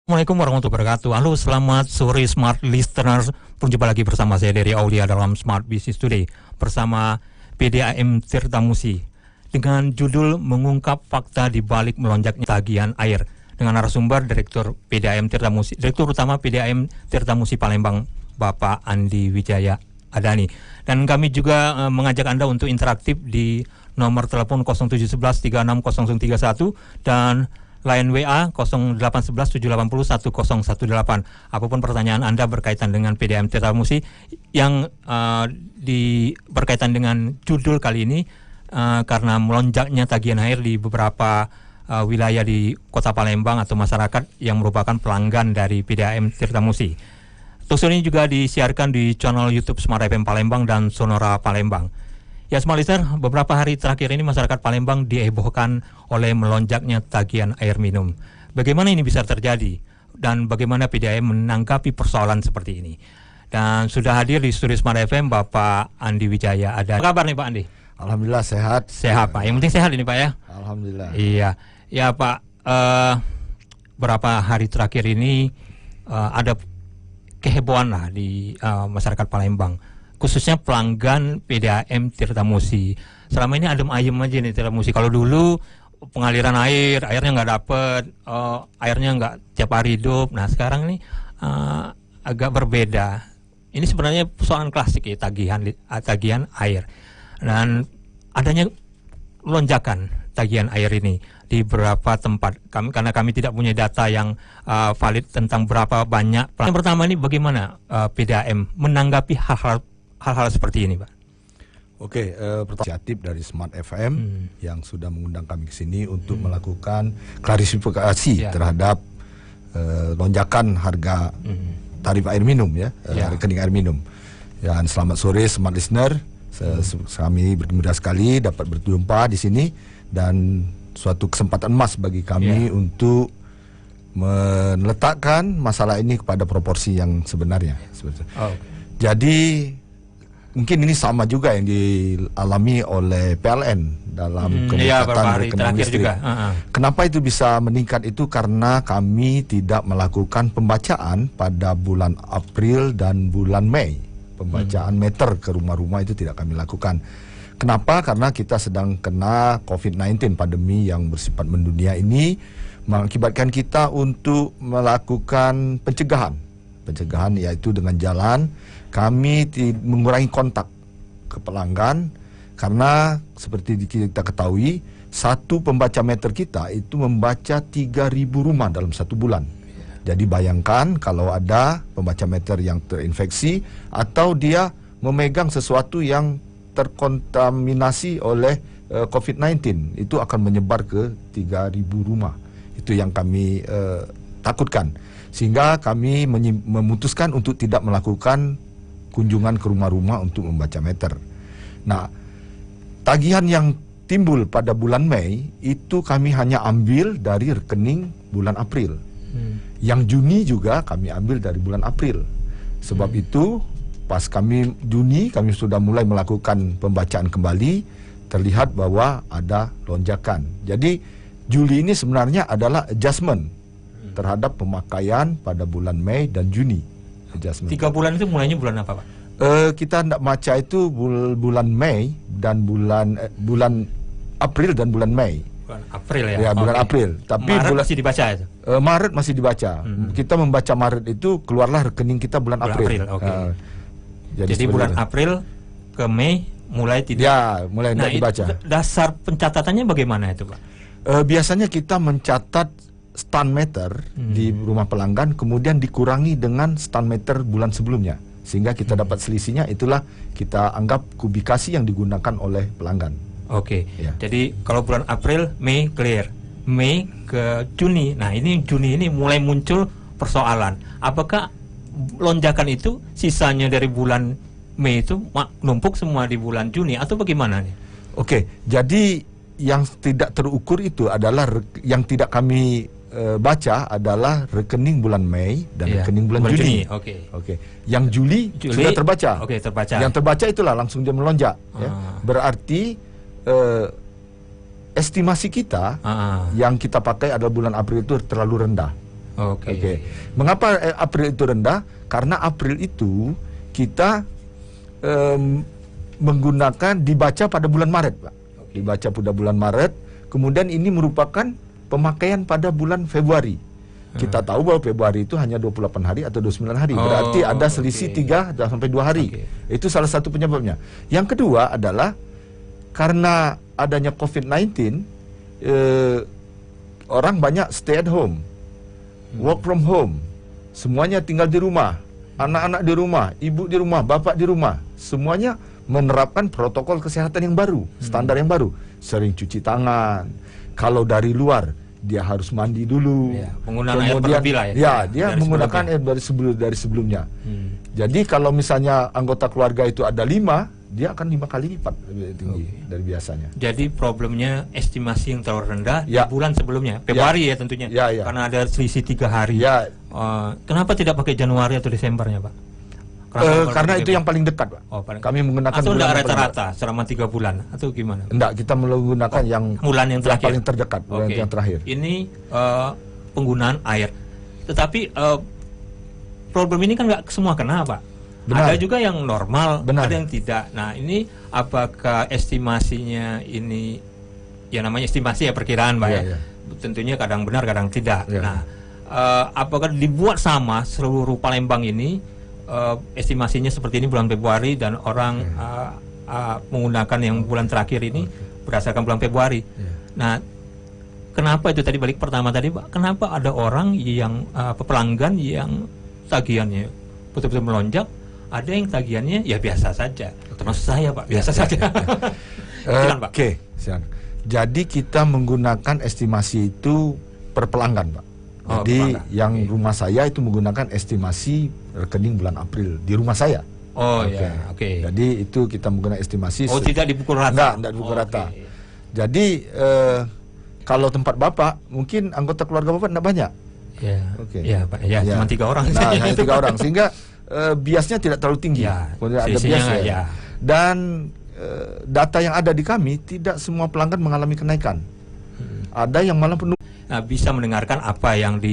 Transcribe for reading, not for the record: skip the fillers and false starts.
Assalamualaikum warahmatullahi wabarakatuh. Halo, selamat sore Smart Listeners. Berjumpa lagi bersama saya dari Aulia dalam Smart Business Today bersama PDAM Tirtamusi dengan judul mengungkap fakta di balik melonjaknya tagihan air dengan narasumber Direktur PDAM Tirtamusi, Direktur Utama PDAM Tirtamusi Palembang, Bapak Andi Wijaya Adani. Dan kami juga mengajak Anda untuk interaktif di nomor telepon 0711 360031 dan line WA 0811 780 1018. Apapun pertanyaan Anda berkaitan dengan PDAM Tirtamusi yang berkaitan dengan judul kali ini, karena melonjaknya tagihan air di beberapa wilayah di Kota Palembang atau masyarakat yang merupakan pelanggan dari PDAM Tirtamusi. Talkshow ini juga disiarkan di channel YouTube Smart FM Palembang dan Sonora Palembang. Ya, Smart Listener, beberapa hari terakhir ini masyarakat Palembang dihebohkan oleh melonjaknya tagihan air minum. Bagaimana ini bisa terjadi dan bagaimana PDAM menanggapi persoalan seperti ini? Dan sudah hadir di studio Smart FM Bapak Andi Wijaya Adani. Apa kabar nih Pak Andi? Alhamdulillah sehat. Sehat Pak, yang penting sehat ini Pak ya? Alhamdulillah. Iya, ya Pak, beberapa hari terakhir ini ada kehebohan lah di masyarakat Palembang, khususnya pelanggan PDAM Tirtamusi. Selama ini adem ayem aja nih Tirtamusi. Kalau dulu pengaliran airnya nggak dapet, airnya nggak tiap hari hidup. Nah sekarang ini agak berbeda. Ini sebenarnya persoalan klasik ya, tagihan air. Dan adanya lonjakan tagihan air ini di beberapa tempat. Karena kami tidak punya data yang valid tentang berapa banyak. Yang pertama ini bagaimana PDAM menanggapi hal-hal seperti ini, Pak? Oke, inisiatif dari Smart FM yang sudah mengundang kami ke sini untuk melakukan klarifikasi terhadap lonjakan harga tarif air minum ya, rekening air minum. Dan selamat sore Smart Listener. Kami bergembira sekali dapat berjumpa di sini dan suatu kesempatan emas bagi kami untuk meletakkan masalah ini kepada proporsi yang sebenarnya. Jadi mungkin ini sama juga yang dialami oleh PLN dalam kenaikan rekening listrik. Kenapa itu bisa meningkat itu karena kami tidak melakukan pembacaan pada bulan April dan bulan Mei. Pembacaan meter ke rumah-rumah itu tidak kami lakukan. Kenapa? Karena kita sedang kena COVID-19, pandemi yang bersifat mendunia ini mengakibatkan kita untuk melakukan pencegahan yaitu dengan jalan kami mengurangi kontak ke pelanggan, karena seperti kita ketahui satu pembaca meter kita itu membaca 3.000 rumah dalam satu bulan. Jadi bayangkan kalau ada pembaca meter yang terinfeksi atau dia memegang sesuatu yang terkontaminasi oleh COVID-19, itu akan menyebar ke 3.000 rumah. Itu yang kami takutkan. Sehingga kami memutuskan untuk tidak melakukan kunjungan ke rumah-rumah untuk membaca meter. Nah, tagihan yang timbul pada bulan Mei itu kami hanya ambil dari rekening bulan April. Yang Juni juga kami ambil dari bulan April. Sebab itu pas Juni kami sudah mulai melakukan pembacaan kembali, terlihat bahwa ada lonjakan. Jadi Juli ini sebenarnya adalah adjustment terhadap pemakaian pada bulan Mei dan Juni. Adjustment. 3 bulan itu mulainya bulan apa Pak? Kita tidak baca itu bulan Mei dan bulan April dan bulan Mei. Bulan April ya? Bulan April. Tapi Maret masih dibaca itu? Maret masih dibaca. Kita membaca Maret itu keluarlah rekening kita bulan April. Jadi bulan April ke Mei mulai tidak? Ya, mulai tidak dibaca. Dasar pencatatannya bagaimana itu Pak? Biasanya kita mencatat stand meter di rumah pelanggan, kemudian dikurangi dengan stand meter bulan sebelumnya. Sehingga kita dapat selisihnya, itulah kita anggap kubikasi yang digunakan oleh pelanggan. Jadi kalau bulan April, Mei clear, Mei ke Juni. Nah ini Juni ini mulai muncul persoalan. Apakah lonjakan itu sisanya dari bulan Mei itu numpuk semua di bulan Juni atau bagaimana nih? Jadi yang tidak terukur itu adalah yang tidak kami baca adalah rekening bulan Mei dan rekening bulan Juni. Yang Juli sudah terbaca. Terbaca. Yang terbaca itulah langsung dia melonjak. Berarti estimasi kita yang kita pakai adalah bulan April itu terlalu rendah. Oke. Mengapa April itu rendah? Karena April itu kita menggunakan dibaca pada bulan Maret, Pak. Dibaca pada bulan Maret. Kemudian ini merupakan pemakaian pada bulan Februari. Kita tahu bahwa Februari itu hanya 28 hari atau 29 hari. Berarti ada selisih 3 sampai 2 hari. Itu salah satu penyebabnya. Yang kedua adalah karena adanya COVID-19, orang banyak stay at home, work from home. Semuanya tinggal di rumah. Anak-anak di rumah, ibu di rumah, bapak di rumah. Semuanya menerapkan protokol kesehatan yang baru, standar yang baru. Sering cuci tangan. Kalau dari luar, dia harus mandi dulu. Penggunaan air berlebih lah ya. Dia menggunakan air dari sebelumnya. Jadi kalau misalnya anggota keluarga itu ada 5, dia akan 5 kali lipat lebih tinggi dari biasanya. Jadi problemnya estimasi yang terlalu rendah di bulan sebelumnya, Februari ya tentunya. Karena ada selisih 3 hari. Kenapa tidak pakai Januari atau Desembernya, Pak? Karena itu yang paling dekat, Pak. Kami menggunakan atau enggak rata-rata selama 3 bulan atau gimana? Enggak, kita menggunakan yang bulan yang paling terdekat, bulan yang terakhir. Ini penggunaan air. Tetapi problem ini kan nggak semua kena, Pak. Ada juga yang normal, ada yang tidak. Nah, ini apakah estimasinya ini, ya namanya estimasi ya, perkiraan, Pak, ya. Tentunya kadang benar, kadang tidak. Nah, apakah dibuat sama seluruh Palembang ini? Estimasinya seperti ini bulan Februari dan orang menggunakan yang bulan terakhir ini berdasarkan bulan Februari. Nah, kenapa itu tadi balik pertama tadi, Pak? Kenapa ada orang yang pelanggan yang tagihannya betul-betul melonjak, ada yang tagihannya ya biasa saja. Termasuk saya, Pak, biasa saja. Silakan, Pak. Silakan. Jadi kita menggunakan estimasi itu per pelanggan, Pak. Jadi yang rumah saya itu menggunakan estimasi rekening bulan April di rumah saya. Jadi itu kita menggunakan estimasi. Tidak dipukul rata. Tidak dipukul rata. Jadi kalau tempat Bapak mungkin anggota keluarga Bapak tidak banyak. Pak. Cuma 3 orang. Nah, hanya 3 orang sehingga biasnya tidak terlalu tinggi. Ada biasnya. Dan data yang ada di kami tidak semua pelanggan mengalami kenaikan. Ada yang malah penuh. Bisa mendengarkan apa yang